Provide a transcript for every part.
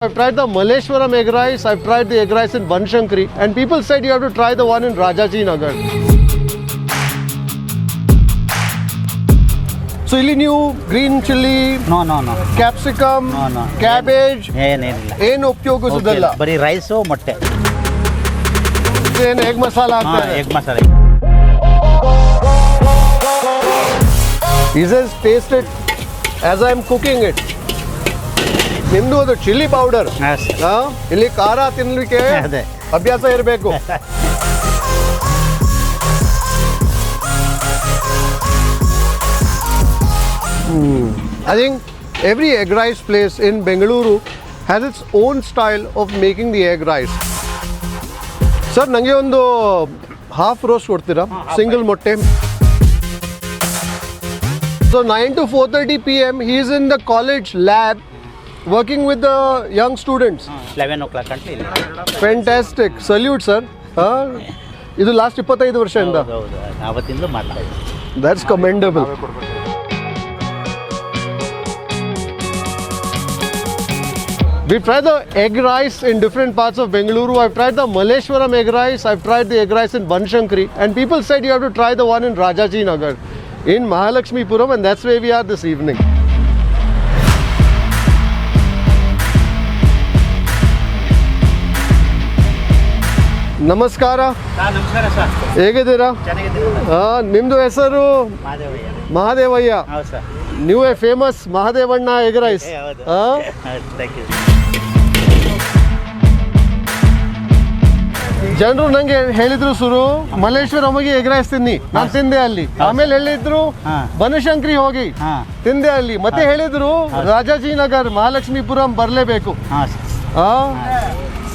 I've tried the Malleshwaram egg rice, I've tried the egg rice in Banshankari, and people said you have to try the one in Rajajinagar. So ಇಲ್ಲಿ ನೀವು green chilli, no. capsicum, No. cabbage ಏನಿಲ್ಲ ಏನು ಉಪಯೋಗಿಸೋದಿಲ್ಲ. ಬರೀ rice ಮೊಟ್ಟೆ ಏನು egg masala ಹಾಕ್ತಾರೆ. Egg ಮಸಾಲೆ. He says taste it as I am cooking it. ನಿಮ್ದು ಅದು ಚಿಲ್ಲಿ ಪೌಡರ್ ಇಲ್ಲಿ ಖಾರ ತಿನ್ಲಿಕ್ಕೆ ಅದೇ ಅಭ್ಯಾಸ ಇರಬೇಕು. I think every egg rice place in Bengaluru has its own style of making the egg rice. Sir ನನಗೆ ಒಂದು ಹಾಫ್ ರೋಸ್ಟ್ ಕೊಡ್ತೀರಾ ಸಿಂಗಲ್ ಮೊಟ್ಟೆ. So 9 to 4:30 p.m. he is in the college lab working with the young students. 11 o'clock ಅಂತ ಇಲ್ಲ. Fantastic. Salute sir. ಇದು last 25 ವರ್ಷದಿಂದ. ಹೌದು ಅವತ್ತಿಂದ ಮಾಡ್ತಾ ಇದ್ದೀವಿ. That's commendable. We've tried the egg rice in different parts of Bengaluru. I've tried the Malleshwaram egg rice. I've tried the egg rice in Banshankari. And people said you have to try the one in Rajajinagar in Mahalakshmipuram, and that's where we are this evening. ನಮಸ್ಕಾರ. ನಮಸ್ಕಾರ sir. ಹೇಗಿದ್ದೀರಾ? ಚೆನ್ನಾಗಿದ್ದೀರಾ? ನಿಮ್ಮದು ಹೆಸರು? ಮಹಾದೇವಯ್ಯ. ಹೌದು sir. ನೀವೇ famous Mahadevanna egg rice. Thank you. ಜನರು ನಂಗೆ ಹೇಳಿದ್ರು ಸುರು ಮಲ್ಲೇಶ್ವರಂ ಹೋಗಿ ಎಗ್ ರೈಸ್ ತಿನ್ನಿ, ನಾನು ತಿಂದೆ ಅಲ್ಲಿ. ಆಮೇಲೆ ಹೇಳಿದ್ರು ಬನಶಂಕರಿ ಹೋಗಿ ತಿಂದೆ ಅಲ್ಲಿ. ಮತ್ತೆ ಹೇಳಿದ್ರು ರಾಜಾಜಿನಗರ್ ಮಹಾಲಕ್ಷ್ಮೀಪುರಂ ಬರಲೇಬೇಕು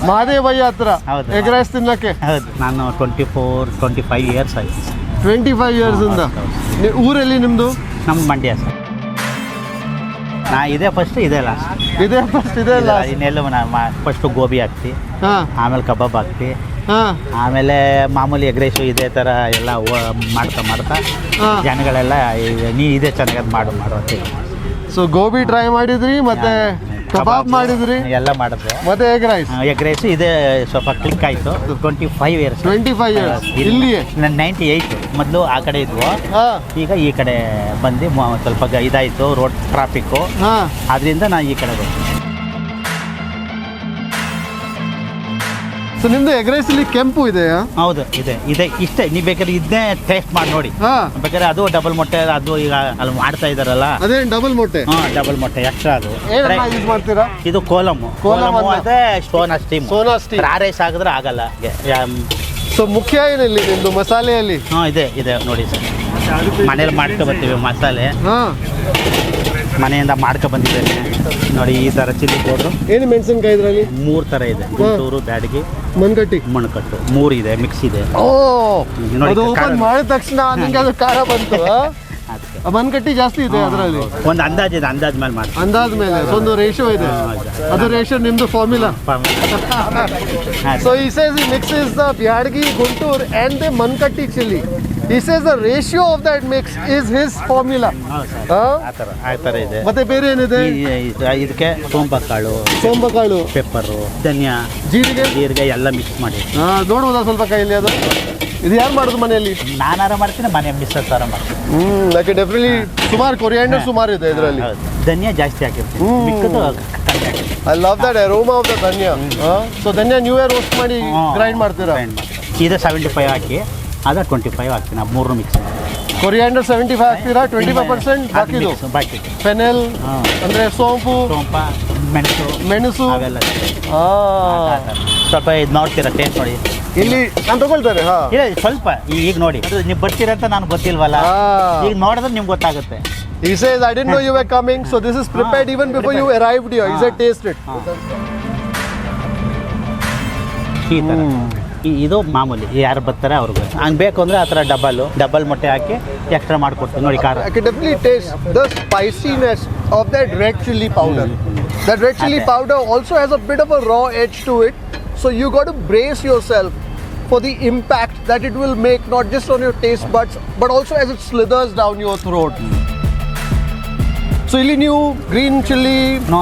ಮಹಾದೇವಯ್ಯ ಹತ್ರ ಎಗ್ ರೈಸ್ ತಿನ್ನಕ್ಕೆ. ಹೌದು, ನಾನು 24-25 ಇಯರ್ಸ್ ಆಯ್ತು. 25 ಇಯರ್ಸ್ ಇಂದ. ಊರಲ್ಲಿ ನಿಮ್ದು? ನಮ್ಮ ಮಂಡ್ಯ ಸರ್. ಇದೇ ಫಸ್ಟ್ ಇದೇ ಲಾಸ್ಟ್. ಇದೇ ಫಸ್ಟ್ ಇದೇ ಲಾಸ್ಟ್. ಇನ್ನೆಲ್ಲ ಫಸ್ಟು ಗೋಬಿ ಹಾಕ್ತಿ, ಆಮೇಲೆ ಕಬಾಬ್ ಹಾಕ್ತಿ, ಆಮೇಲೆ ಮಾಮೂಲಿ ಎಗ್ ರೈಸು ಇದೇ ಥರ ಎಲ್ಲ ಮಾಡ್ತಾ ಜನಗಳೆಲ್ಲ ನೀ ಇದೇ ಚೆನ್ನಾಗಿ ಮಾಡು ಅಂತ. ಸೊ ಗೋಬಿ ಟ್ರೈ ಮಾಡಿದ್ರಿ, ಮತ್ತೆ ಕಬಾಬ್ ಮಾಡಿದ್ರಿ, ಎಲ್ಲ ಮಾಡಿದ್ವಿ, ಮತ್ತೆ ಎಗ್ ರೈಸ್ ಇದೇ ಸ್ವಲ್ಪ ಕ್ಲಿಕ್ ಆಯಿತು. 25 ಇಯರ್ಸ್. 25 ಇಯರ್ಸ್ ಇಲ್ಲಿಯೇ. ನಾನು 98 ಮೊದಲು ಆ ಕಡೆ ಇದ್ವು, ಈಗ ಈ ಕಡೆ ಬಂದು ಸ್ವಲ್ಪ ಇದಾಯಿತು, ರೋಡ್ ಟ್ರಾಫಿಕ್ಕು, ಅದರಿಂದ ನಾನು ಈ ಕಡೆ ಬಂದೆ. ಸೊ ನಿಮ್ದು ಎಗ್ ರೈಸ್ ಇಲ್ಲಿ ಕೆಂಪು ಇದೆಯಾ? ಹೌದು ಇದೆ ಇಷ್ಟೇ. ನೀವು ಬೇಕಾದ್ರೆ ಇದನ್ನೇ ಟೇಸ್ಟ್ ಮಾಡಿ ನೋಡಿ. ಬೇಕಾದ್ರೆ ಅದು ಡಬಲ್ ಮೊಟ್ಟೆ, ಅದು ಈಗ ಅಲ್ಲಿ ಮಾಡ್ತಾ ಇದಾರಲ್ಲ ಅದೇ ಡಬಲ್ ಮೊಟ್ಟೆ. ಡಬಲ್ ಮೊಟ್ಟೆ ಎಕ್ಸ್ಟ್ರಾ. ಅದು ಯೂಸ್ ಮಾಡ್ತೀರಾ? ಇದು ಕೋಲಮು ಅದೇ ಸೋನಾ ಸ್ಟೀಮ್. ರೈಸ್ ಆಗಿದ್ರೆ ಆಗಲ್ಲ. ಸೊ ಮುಖ್ಯ ಏನಿಲ್ಲ ನಿಮ್ದು ಮಸಾಲೆಯಲ್ಲಿ? ಇದೆ ನೋಡಿ ಸರ್. ಮನೇಲಿ ಮಾಡ್ಕೊ ಬರ್ತೀವಿ ಮಸಾಲೆ, ಮನೆಯಿಂದ ಮಾಡ್ಕೊ ಬಂದಿದ್ದೇನೆ ನೋಡಿ. ಈ ಥರ ಚಿಲ್ಲಿ ಪೌಡ್ರು, ಏನು ಮೆಣಸಿನ್ಕಾಯಿ ಇದರಲ್ಲಿ 3 ಥರ ಇದೆ. ಗುಂಟೂರು, ಬ್ಯಾಡಗಿ, ಮಣ್ಕಟ್ಟು 3 ಇದೆ, ಮಿಕ್ಸ್ ಇದೆ. ಅದು ಓಪನ್ ಮಾಡಿದ ತಕ್ಷಣ ನಿಮಗೆ ಅದು ಖಾರ ಬಂತು. ಮನ್ಕಟ್ಟಿ ಜಾಸ್ತಿ ಇದೆ ಅದರಲ್ಲಿ. ಒಂದು ಅಂದಾಜು ಇದೆ, ಅಂದಾಜ್ ಮೇಲೆ ಮಾಡಿ. ಅಂದಾಜ್ ಮೇಲೆ ಒಂದು ರೇಷಿಯೋ ಇದೆ. ಅದು ರೇಷಿಯೋ ನಿಮ್ದು formula. So he says he mixes the Byadagi, Guntur and the Mankatti chilli. He says the ratio of that mix is his formula. ಆ ಥರ ಇದೆ. ಮತ್ತೆ ಬೇರೆ ಏನಿದೆ ಇದಕ್ಕೆ? ಸೋಂಪಕಾಳು, ಪೆಪ್ಪರು, ಧನಿಯಾ, ಜೀರಿಗೆ ಎಲ್ಲ ಮಿಕ್ಸ್ ಮಾಡಿ. ನೋಡ್ಬೋದಾ ಸ್ವಲ್ಪ ಕೈಯಲ್ಲಿ? ಅದು ಇದು ಯಾರು ಮಾಡೋದು ಮನೆಯಲ್ಲಿ? ನಾನಾರ ಮಾಡ್ತೀನಿ, ಮನೆ ಮಿಸ್ಸಸ್ ಥರ ಮಾಡ್ತೀನಿ. ಯಾಕೆ ಡೆಫಿನೆಟ್ಲಿ ಸುಮಾರು ಕೊರಿಯಾಂಡರ್ ಸುಮಾರು ಇದೆ ಇದರಲ್ಲಿ. ಧನಿಯಾ ಜಾಸ್ತಿ ಹಾಕಿರ್ತೀನಿ, ಮಿಕ್ಕದು ಕಮ್ಮಿ ಹಾಕಿರ್ತೀನಿ. I love that aroma of the dhaniya. So ಧನಿಯಾ ನೀವೇ ರೋಸ್ಟ್ ಮಾಡಿ ಗ್ರೈಂಡ್ ಮಾಡ್ತೀರಾ? ಇದು 75 ಹಾಕಿ, ಅದ 25 ಹಾಕ್ತೀನಿ. ಆ 3 ಮಿಕ್ಸ್. ಕೊರಿಯಾಂಡರ್ 75 ಹಾಕ್ತೀರಾ, 25% ಬಾಕಿ ಫೆನೆಲ್ ಅಂದರೆ ಸೋಂಪು, ಮೆಣಸು ಅವೆಲ್ಲ ಸ್ವಲ್ಪ ಇದು ನೋಡ್ತೀರಾ, ಟೇಸ್ಟ್ ನೋಡಿ. ಇಲ್ಲಿ ನಾನು ತಗೊಳ್ತಾರೆ. ಇಲ್ಲ ಸ್ವಲ್ಪ ಈಗ ನೋಡಿ, ನೀವು ಬರ್ತೀರ ಅಂತ ನನಗೆ ಗೊತ್ತಿಲ್ವಲ್ಲ, ಈಗ ನೋಡಿದ್ರೆ ನಿಮ್ಗೆ ಗೊತ್ತಾಗುತ್ತೆ. He says I didn't know you were coming, so this is prepared even before you arrived here. He said taste it. ಈ ಥರ ಇದು ಮಾಮೂಲಿ ಯಾರು ಬರ್ತಾರೆ ಅವ್ರಿಗೆ ಹಂಗೆ ಬೇಕು ಅಂದರೆ ಆ ಥರ ಡಬಲ್ ಮೊಟ್ಟೆ ಹಾಕಿ ಎಕ್ಸ್ಟ್ರಾ ಮಾಡಿಕೊಡ್ತೀವಿ ನೋಡಿ. ಖಾರ I can definitely taste the spiciness of that red chilli powder. That red chilli powder also has a bit of a raw edge to it, so you got to brace yourself for the impact that it will make, not just on your taste buds but also as it slithers down your throat. So ಇಲ್ಲಿ ನೀವು green chilli, no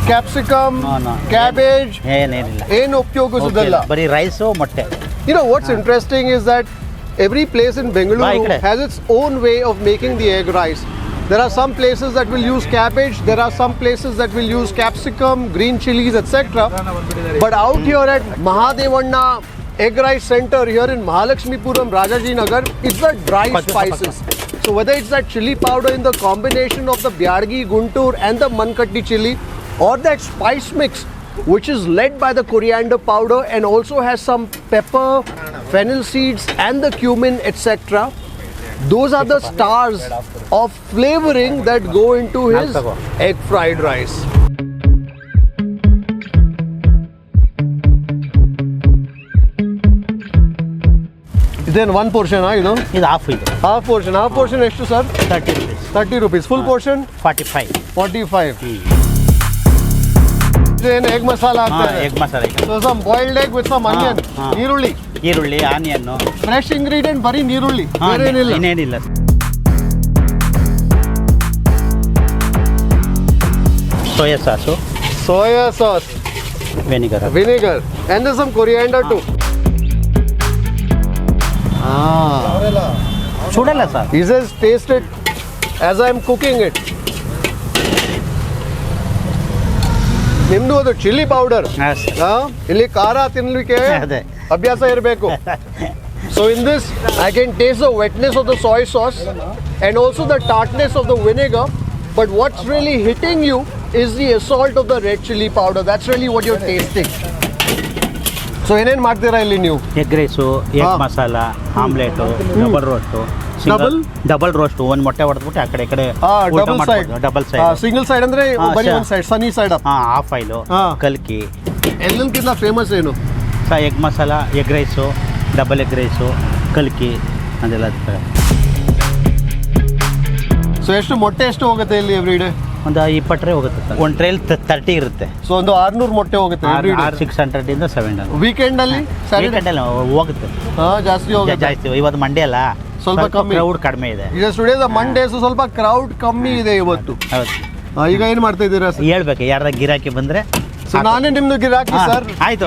capsicum, No. cabbage ಏನೇನಿಲ್ಲ. ಏನು ಉಪಯೋಗಿಸೋದಿಲ್ಲ. ಬರೀ rice ಮೊಟ್ಟೆ. You know what's interesting is that every place in Bengaluru has its own way of making the egg rice. There are some places that will use cabbage, there are some places that will use capsicum, green chillies, etc. But out here at Mahadevanna Egg Rice Center here in Mahalakshmipuram, Rajajinagar, it's the dry spices. So whether it's that chili powder in the combination of the Byadgi, Guntur and the Mankatti chili, or that spice mix which is led by the coriander powder and also has some pepper, fennel seeds and the cumin, etc. Those are the stars of flavoring that go into his egg fried rice. Then one portion, you know? ಇದು half ಇದು. Half portion ಎಷ್ಟು sir? 30 rupees. 30 rupees. Full portion? 45. 45. Then egg masala ಆಗ್ತಾ ಇದೆ. Egg masala ಇದೆ. So some boiled egg with some onion. ನೀರುಳ್ಳಿ. ಈರುಳ್ಳಿ, onion. Fresh ingredient ಬರೀ ನೀರುಳ್ಳಿ. ಬೇರೆ ಏನಿಲ್ಲ. ಇನ್ನೇನಿಲ್ಲ. Soya sauce. Soya sauce. Vinegar. Vinegar. And there's some coriander too. ಸುಡಲ್ಲ sir. He says taste it as I am cooking it. ನಿಮ್ದು ಅದು ಚಿಲ್ಲಿ ಪೌಡರ್. ಇಲ್ಲಿ ಖಾರ ತಿನ್ಲಿಕ್ಕೆ ಅದೇ ಅಭ್ಯಾಸ ಇರಬೇಕು. So in this I can taste the wetness of the soy sauce and also the tartness of the vinegar. But what's really hitting you is the assault of the red chili powder. That's really what you're tasting. So ಏನೇನು ಮಾಡ್ತೀರಾ ಇಲ್ಲಿ ನೀವು? Egg rice, egg masala, omelette, double roast. ಒಂದು ಮೊಟ್ಟೆ ಹೊಡೆದ್ಬಿಟ್ಟು ಆ ಕಡೆ double side. Single side ಅಂದ್ರೆ ಬರೀ ಒಂದು ಸೈಡ್, ಸನಿ ಸೈಡ್ ಅಪ್. ಹಾಫ್ ಆಯಿಲು, ಕಲ್ಕಿ. ಎಲ್ಲಕ್ಕಿಂತ ಫೇಮಸ್ ಏನು? Egg masala, egg rice, double egg rice, ಕಲ್ಕಿ ಅದೆಲ್ಲ. ಸೊ ಎಷ್ಟು ಮೊಟ್ಟೆ ಎಷ್ಟು ಹೋಗುತ್ತೆ ಇಲ್ಲಿ ಎವ್ರಿ ಡೇ? ಒಂದು 20 ಟ್ರೇ ಹೋಗುತ್ತೆ ಸರ್. ಒಂದು ಟ್ರೇಲ್ 30 ಇರುತ್ತೆ. ಸೊ ಒಂದು 600 ಮೊಟ್ಟೆ ಹೋಗುತ್ತೆ. 600 ಇಂದ 700. ವೀಕೆಂಡ್ ಅಲ್ಲಿ ಹೋಗುತ್ತೆ. ಜಾಸ್ತಿ ಇವತ್ತು ಮಂಡೇ ಅಲ್ಲ, ಸ್ವಲ್ಪ ಕಮ್ಮಿ, ಕ್ರೌಡ್ ಕಡಿಮೆ ಇದೆ. ಈಗ ಟುಡೇ ದ ಮಂಡೇ, ಸೊ ಸ್ವಲ್ಪ ಕ್ರೌಡ್ ಕಮ್ಮಿ ಇದೆ ಇವತ್ತು. ಈಗ ಏನ್ ಮಾಡ್ತಾ ಇದ್ದೀರಾ? ಹೇಳ್ಬೇಕು, ಯಾರ ಗಿರಾಕಿ ಬಂದ್ರೆ. ಸೊ ನಾನೇ ನಿಮ್ದು ಗಿರಾಕಿ ಸರ್. ಆಯ್ತು.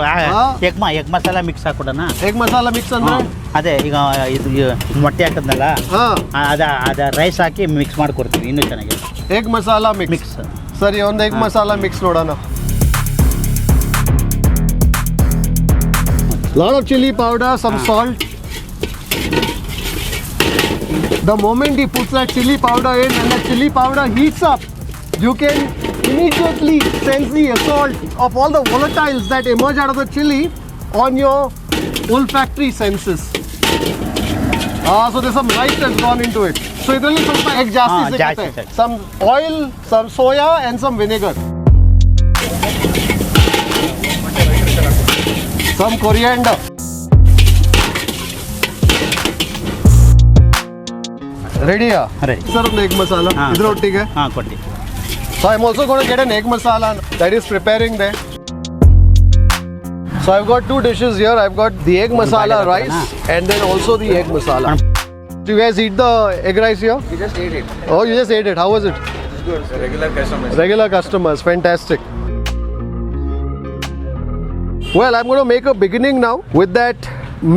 ಎಗ್ ಮಸಾಲ ಮಿಕ್ಸ್ ಹಾಕೊಡೋಣ. ಎಗ್ ಮಸಾಲ ಮಿಕ್ಸ್ ಅಂದ್ರೆ ಅದೇ ಈಗ ಇದು ಮೊಟ್ಟೆ ಹಾಕಿದ್ನಲ್ಲ, ಅದ ರೈಸ್ ಹಾಕಿ ಮಿಕ್ಸ್ ಮಾಡ್ಕೊಡ್ತೀವಿ, ಇನ್ನೂ ಚೆನ್ನಾಗಿ. Egg masala mix. ಸರಿ, ಒಂದು ಎಗ್ ಮಸಾಲ ಮಿಕ್ಸ್ ನೋಡೋಣ. Lot of chili powder, some salt. The moment he puts that chili powder in and that chili powder heats up, you can immediately sense the assault of all the volatiles that emerge out of the chili on your olfactory senses. So there's some rice that's gone into it. So idರಲ್ಲಿ ಸ್ವಲ್ಪ egg ಜಾಸ್ತಿ ಸಿಗುತ್ತೆ. Some oil, some soya and some vinegar. Some coriander. Ready? Ready. Sir, ಒಂದು egg masala. ಇದರೊಟ್ಟಿಗೆ ಕೊಡಿ. So I'm also going to get an egg masala that is preparing there. So I've got two dishes here. I've got the egg masala rice and then also the egg masala. Do you guys eat the egg rice here? We just ate it. Oh, you just ate it. How was it? It's good. Regular customers. Regular customers. Fantastic. Well, I'm going to make a beginning now with that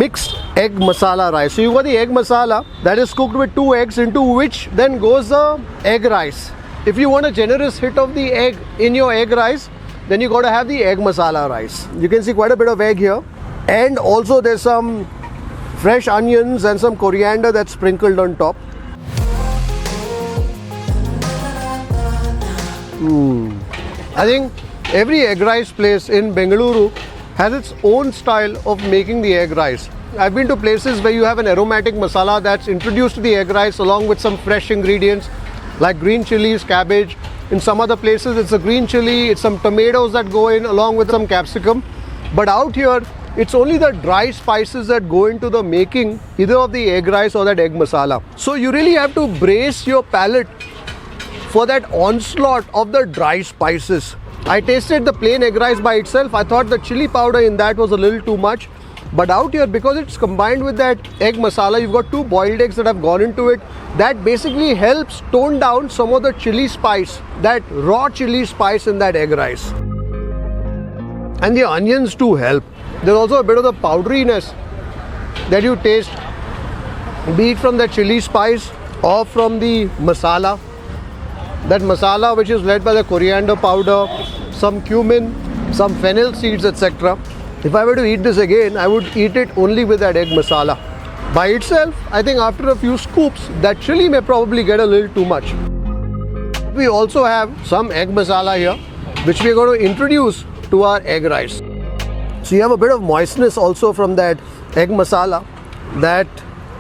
mixed egg masala rice. So you got the egg masala that is cooked with 2 eggs, into which then goes the egg rice. If you want a generous hit of the egg in your egg rice, then you got to have the egg masala rice. You can see quite a bit of egg here, and also there's some fresh onions and some coriander that's sprinkled on top. I think every egg rice place in Bengaluru has its own style of making the egg rice. I've been to places where you have an aromatic masala that's introduced to the egg rice along with some fresh ingredients like green chilies, cabbage. In some other places it's a green chili, it's some tomatoes that go in along with some capsicum. But out here it's only the dry spices that go into the making either of the egg rice or that egg masala. So you really have to brace your palate for that onslaught of the dry spices. I tasted the plain egg rice by itself. I thought the chili powder in that was a little too much. But out here, because it's combined with that egg masala, you've got 2 boiled eggs that have gone into it. That basically helps tone down some of the chili spice, that raw chili spice in that egg rice. And the onions too help. There's also a bit of the powderiness that you taste, be it from the chili spice or from the masala. That masala which is led by the coriander powder, some cumin, some fennel seeds, etc. If I were to eat this again, I would eat it only with that egg masala. By itself, I think after a few scoops, that chili may probably get a little too much. We also have some egg masala here, which we are going to introduce to our egg rice. So you have a bit of moistness also from that egg masala that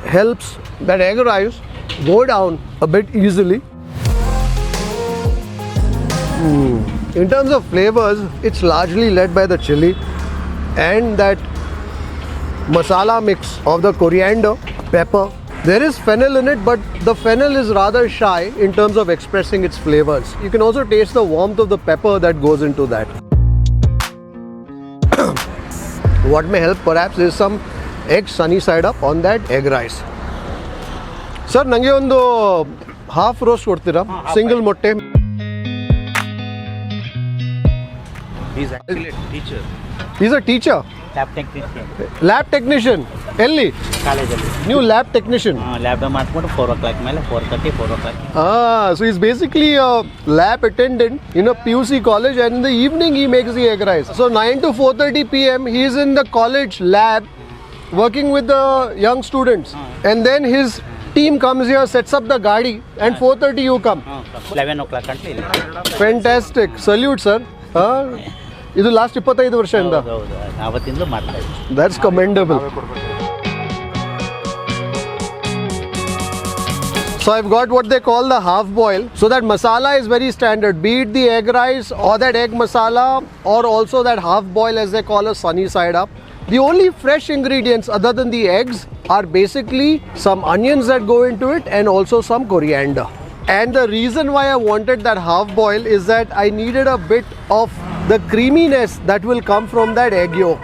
helps that egg rice go down a bit easily. In terms of flavors, it's largely led by the chili and that masala mix of the coriander, pepper. There is fennel in it, but the fennel is rather shy in terms of expressing its flavors. You can also taste the warmth of the pepper that goes into that. What may help perhaps is some egg sunny side up on that egg rice. Sir, nange ondo half roast kodtira, single motte. He's actually a teacher. He's a teacher. Lab technician. Lab technician. Elli? College. New lab technician. Lab ಮಾಡ್ಕೊಂಡು 4 o'clock ಮೇಲೆ 4:30 4 o'clock. So he's basically a lab attendant in a PUC college, and in the evening he makes the egg rice. So 9 to 4:30 p.m. he is in the college lab working with the young students. And then his team comes here, sets up the gadi, and 4:30 you come. 11 o'clock ಅಂತ ಇಲ್ಲಿ. Fantastic. Salute, sir. ಇದು last 25 ವರ್ಷದಿಂದ ಹೌದು ಅವತ್ತಿಂದಲೂ ಮಾಡ್ತಾ ಇದ್ದೀವಿ. That's commendable. So I've got what they call the half boil. So that masala is very standard, be it the egg rice or that egg masala or also that half boil as they call a sunny side up. The only fresh ingredients other than the eggs are basically some onions that go into it and also some coriander. And the reason why I wanted that half boil is that I needed a bit of the creaminess that will come from that egg yolk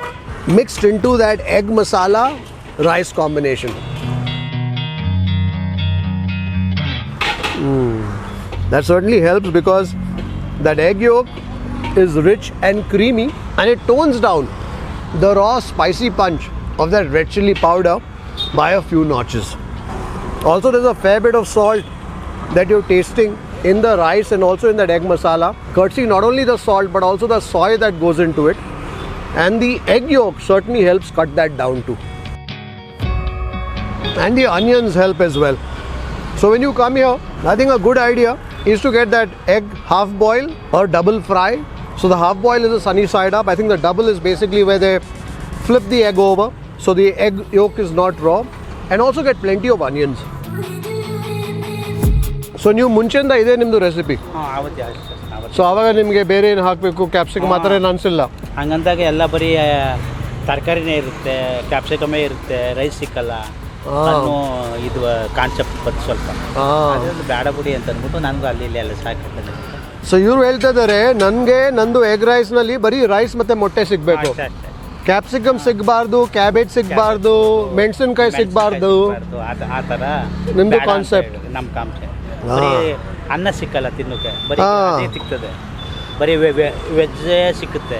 mixed into that egg masala rice combination. That certainly helps because that egg yolk is rich and creamy and it tones down the raw spicy punch of that red chili powder by a few notches. Also, there's a fair bit of salt that you're tasting in the rice and also in that egg masala, courtesy not only the salt but also the soy that goes into it, and the egg yolk certainly helps cut that down too. And the onions help as well. So when you come here, I think a good idea is to get that egg half boil or double fry. So the half boil is a sunny side up. I think the double is basically where they flip the egg over so the egg yolk is not raw, and also get plenty of onions. So ನೀವು ಮುಂಚೆಯಿಂದ ಇದೆ ನಿಮ್ಮದು recipe? So ಆವಾಗ ನಿಮಗೆ ಬೇರೆ ಏನು ಹಾಕಬೇಕು, capsicum ಮಾತ್ರ ಏನು ಅನಿಸಿಲ್ಲ? ಹಂಗಂದಾಗ ಎಲ್ಲ ಬರೀ ತರಕಾರಿನೇ ಇರುತ್ತೆ, ಕ್ಯಾಪ್ಸಿಕಮೇ ಇರುತ್ತೆ, ರೈಸ್ ಸಿಕ್ಕಲ್ಲ ಅನ್ನೋ ಇದು ಕಾನ್ಸೆಪ್ಟ್ ಬಂತು ಸ್ವಲ್ಪ. ಬೇಡ ಬಿಡಿ ಅಂತ ಅಂದ್ಬಿಟ್ಟು ನನಗೂ ಅಲ್ಲಿ ಇಲ್ಲಿ ಎಲ್ಲ ಸಾಕಿರ್ತದೆ. ಸೊ ಇವ್ರು ಹೇಳ್ತಾ ಇದ್ದಾರೆ, ನನಗೆ ನಂದು ಎಗ್ ರೈಸ್ನಲ್ಲಿ ಬರೀ ರೈಸ್ ಮತ್ತು ಮೊಟ್ಟೆ ಸಿಗಬೇಕು, ಕ್ಯಾಪ್ಸಿಕಮ್ ಸಿಗಬಾರ್ದು, ಕ್ಯಾಬೇಜ್ ಸಿಗಬಾರ್ದು, ಮೆಣಸಿನ್ಕಾಯಿ ಸಿಗಬಾರ್ದು. ಆ ಥರ ನಿಮ್ಮದು ಕಾನ್ಸೆಪ್ಟ್. ನಮ್ಮ ಕಾನ್ಸೆಪ್ಟ್ ಬರೀ ಅನ್ನ ಸಿಕ್ಕಲ್ಲ ತಿನ್ನೋಕೆ, ಬರೀ ಅದೇ ಸಿಗ್ತದೆ, ಬರೀ ವೆಜ್ಜೇ ಸಿಕ್ಕುತ್ತೆ.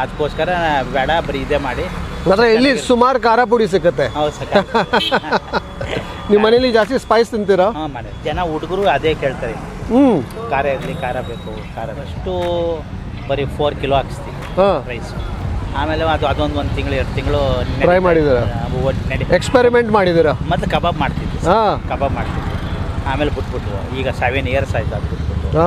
ಅದಕ್ಕೋಸ್ಕರ ಬೇಡ, ಬರೀ ಇದೇ ಮಾಡಿ. ಮಾತ್ರ ಇಲ್ಲಿ ಸುಮಾರು ಖಾರ ಪುಡಿ ಸಿಕ್ಕತ್ತೆ. ನಿಮ್ಮ ಮನೇಲಿ ಜಾಸ್ತಿ ಸ್ಪೈಸ್ ತಿಂತೀರಾ? ಜನ ಹುಡುಗರು ಅದೇ ಕೇಳ್ತಾರೆ, ಖಾರ ಇರಲಿ, ಖಾರ ಬೇಕು, ಖಾರ ಅಷ್ಟು. ಬರೀ 4 ಕಿಲೋ ಹಾಕಿಸ್ತೀವಿ ರೈಸ್. ಆಮೇಲೆ ಅದೊಂದು 1 ತಿಂಗಳು 2 ತಿಂಗಳು ಟ್ರೈ ಮಾಡಿದ್ದೀರಾ? ಎಕ್ಸ್ಪೆರಿಮೆಂಟ್ ಮಾಡಿದ್ದೀರಾ? ಮತ್ತೆ ಕಬಾಬ್ ಮಾಡ್ತಿದ್ವಿ, ಆಮೇಲೆ ಬಿಟ್ಬಿಟ್ರು. ಈಗ 7 years ಆಯ್ತು ಅದು ಬಿಟ್ಬಿಟ್ಟು.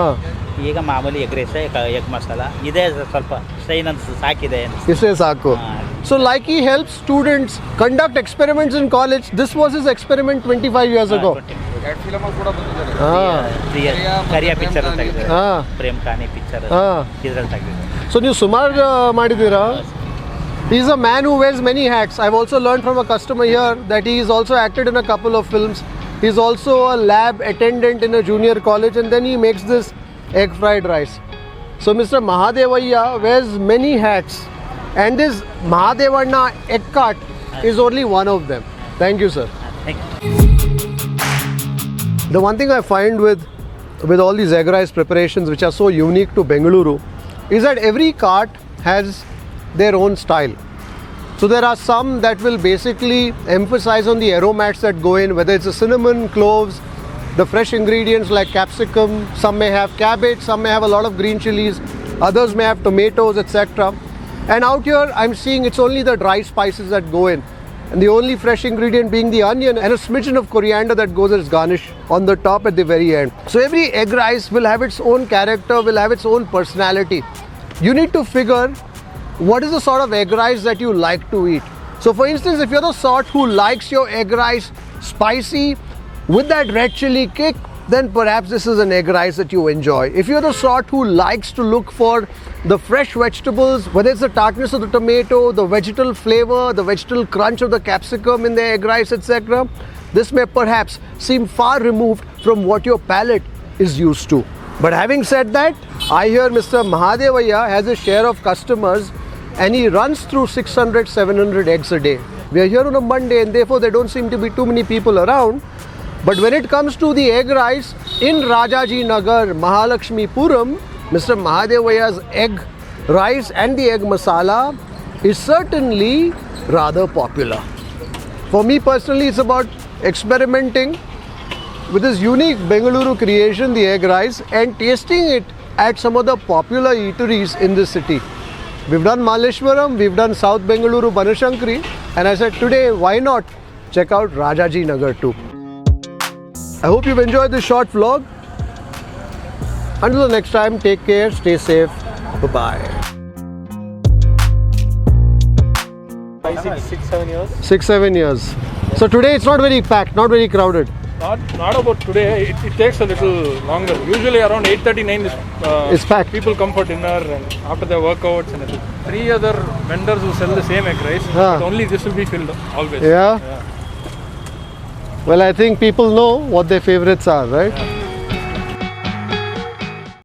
ಈಗ ಮಾಮೂಲಿ ಎಗ್ ರೈಸ್, ಎಗ್ ಮಸಾಲ ಇದೇ ಸ್ವಲ್ಪ ಸ್ಟೈನ್ ಅನ್ಸ್ ಸಾಕಿದೆ, ಇಷ್ಟೇ ಸಾಕು. So like he helps students conduct experiments in college. This was his experiment 25 years ago. Kariya picture ತೆಗೆದಿದ್ದಾರೆ, ಪ್ರೇಮ್ ಕಾನಿ ಪಿಕ್ಚರ್ ಇದ್ರಲ್ಲಿ ತೆಗೆದಿದ್ದಾರೆ. ಸೊ ನೀವು ಸುಮಾರು ಮಾಡಿದ್ದೀರಾ? He is a man who wears many hats. I've also learned from a customer here that he is also acted in a couple of films. He's also a lab attendant in a junior college, and then he makes this egg fried rice. So Mr. Mahadeviah wears many hats, And this Mahadevanna egg cart is only one of them. Thank you, sir. Thank you. The one thing I find with all these egg rice preparations which are so unique to Bengaluru is that every cart has their own style. So there are some that will basically emphasize on the aromats that go in, whether it's a cinnamon, cloves, the fresh ingredients like capsicum. Some may have cabbage, some may have a lot of green chillies, others may have tomatoes, etc. And out here I'm seeing it's only the dry spices that go in, and the only fresh ingredient being the onion and a smidgen of coriander that goes as garnish on the top at the very end. So every egg rice will have its own character, will have its own personality. You need to figure what is the sort of egg rice that you like to eat. So for instance, if you're the sort who likes your egg rice spicy with that red chili kick, then perhaps this is an egg rice that you enjoy. If you're the sort who likes to look for the fresh vegetables, whether it's the tartness of the tomato, the vegetal flavor, the vegetal crunch of the capsicum in the egg rice, etc., this may perhaps seem far removed from what your palate is used to. But having said that, I hear Mr. Mahadeviah has a share of customers and he runs through 600-700 eggs a day. We are here on a Monday and therefore there don't seem to be too many people around. But when it comes to the egg rice in Rajajinagar, Mahalakshmi Puram, Mr. Mahadeviah's egg rice and the egg masala is certainly rather popular. For me personally, it's about experimenting with this unique Bengaluru creation, the egg rice, and tasting it at some of the popular eateries in this city. We've done Malleshwaram, we've done South Bengaluru, Banashankari, and I said today, why not check out Rajajinagar too. I hope you've enjoyed this short vlog. Until the next time, take care, stay safe, bye-bye. 6-7 years. 6-7 years. So today it's not very packed, not very crowded. Not about today. It takes a little longer. Usually around 8:39 It's packed. People come for dinner and after their workouts and everything. 3 other vendors who sell the same egg rice. But only this will be filled always. Yeah. Well, I think people know what their favorites are, right?